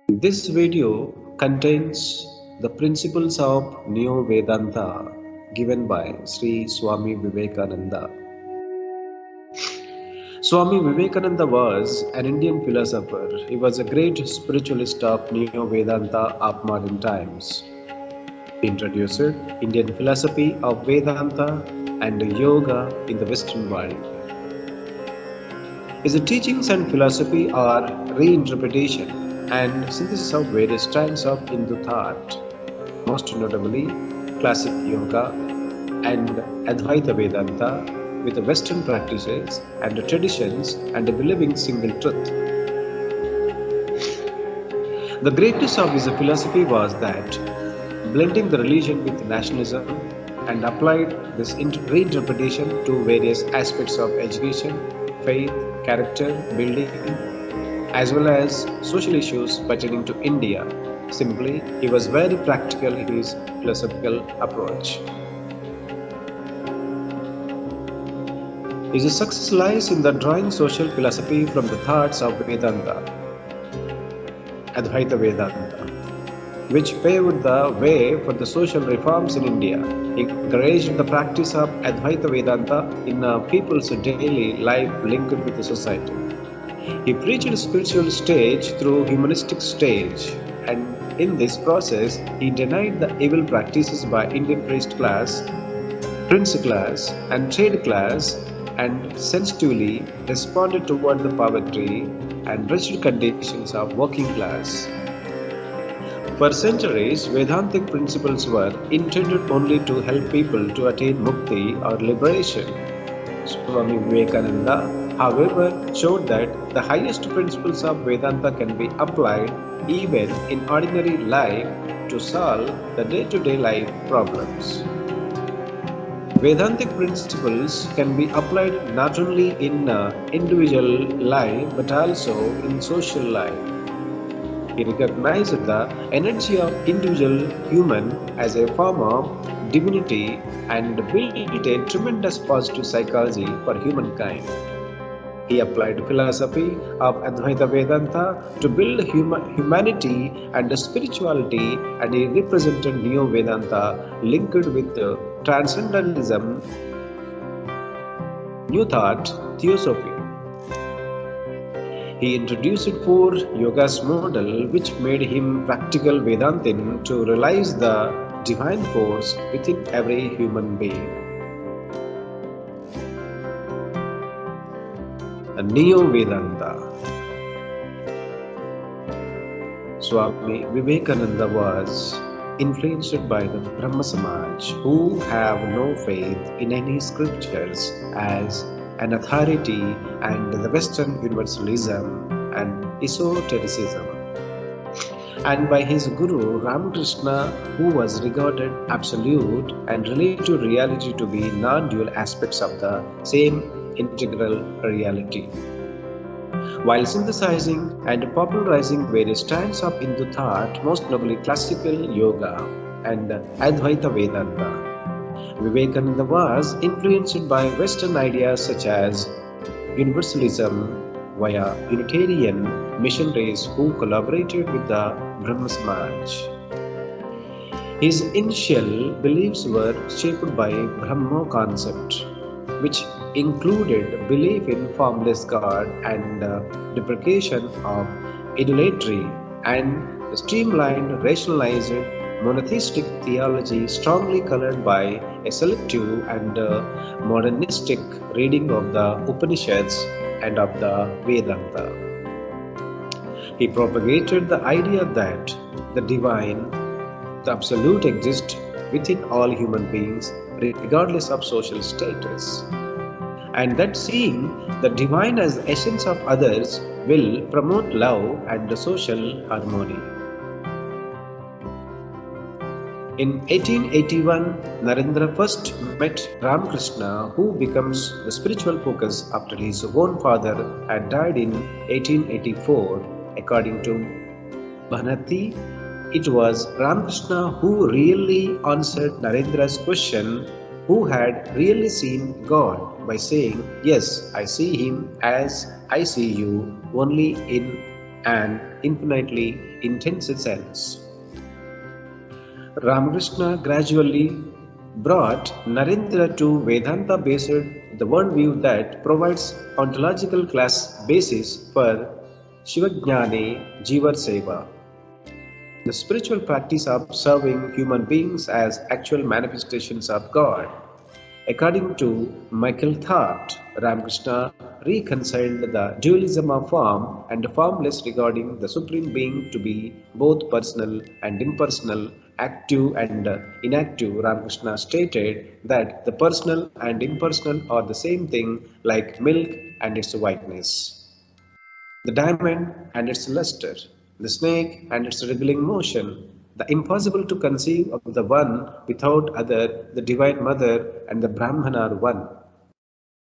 This video contains the principles of Neo-Vedanta given by Sri Swami Vivekananda. Swami Vivekananda was an Indian philosopher. He was a great spiritualist of Neo-Vedanta of modern times. He introduced Indian philosophy of Vedanta and yoga in the Western world. His teachings and philosophy are reinterpretation and synthesis of various strands of Hindu thought, most notably classic yoga and Advaita Vedanta with Western practices and traditions and believing single truth. The greatness of his philosophy was that blending the religion with nationalism and applied this reinterpretation to various aspects of education, faith, character building, as well as social issues pertaining to India. Simply, he was very practical in his philosophical approach. His success lies in the drawing social philosophy from the thoughts of Vedanta, Advaita Vedanta, which paved the way for the social reforms in India. He encouraged the practice of Advaita Vedanta in people's daily life linked with the society. He preached spiritual stage through humanistic stage, and in this process he denied the evil practices by Indian priest class, prince class and trade class, and sensitively responded toward the poverty and wretched conditions of working class. For centuries, Vedantic principles were intended only to help people to attain mukti or liberation. Swami Vivekananda, however, showed that the highest principles of Vedanta can be applied even in ordinary life to solve the day-to-day life problems. Vedantic principles can be applied not only in individual life but also in social life. He recognized the energy of individual human as a form of divinity and built a tremendous positive psychology for humankind. He applied philosophy of Advaita Vedanta to build humanity and spirituality, and he represented Neo-Vedanta linked with transcendentalism, New Thought, Theosophy. He introduced four yogas model which made him practical Vedantin to realize the divine force within every human being. Neo-Vedanta. Swami Vivekananda was influenced by the Brahma Samaj, who have no faith in any scriptures as an authority, and the Western universalism and esotericism, and by his guru Ramakrishna, who was regarded absolute and relative reality to be non-dual aspects of the same integral reality. While synthesizing and popularizing various strands of Hindu thought, most notably classical yoga and Advaita Vedanta, Vivekananda was influenced by Western ideas such as universalism via Unitarian missionaries who collaborated with the Brahma Samaj. His initial beliefs were shaped by Brahma concept, which included belief in formless God and deprecation of idolatry, and streamlined, rationalized monotheistic theology strongly colored by a selective and modernistic reading of the Upanishads and of the Vedanta. He propagated the idea that the divine, the absolute, exists within all human beings regardless of social status, and that seeing the divine as essence of others will promote love and social harmony. In 1881, Narendra first met Ramakrishna, who becomes the spiritual focus after his own father had died in 1884. According to Bhanati, it was Ramakrishna who really answered Narendra's question, who had really seen God, by saying, "Yes, I see him as I see you, only in and infinitely intense sense. Ramakrishna gradually brought Narendra to Vedanta based the worldview that provides ontological class basis for Shivajnane Jiva Seva, the spiritual practice of serving human beings as actual manifestations of God. According to Michael Thart, Ramakrishna reconciled the dualism of form and formless regarding the Supreme Being to be both personal and impersonal, active and inactive. Ramakrishna stated that the personal and impersonal are the same thing like milk and its whiteness, the diamond and its luster, the snake and its wriggling motion, the impossible to conceive of the one without other, the divine mother and the Brahman are one.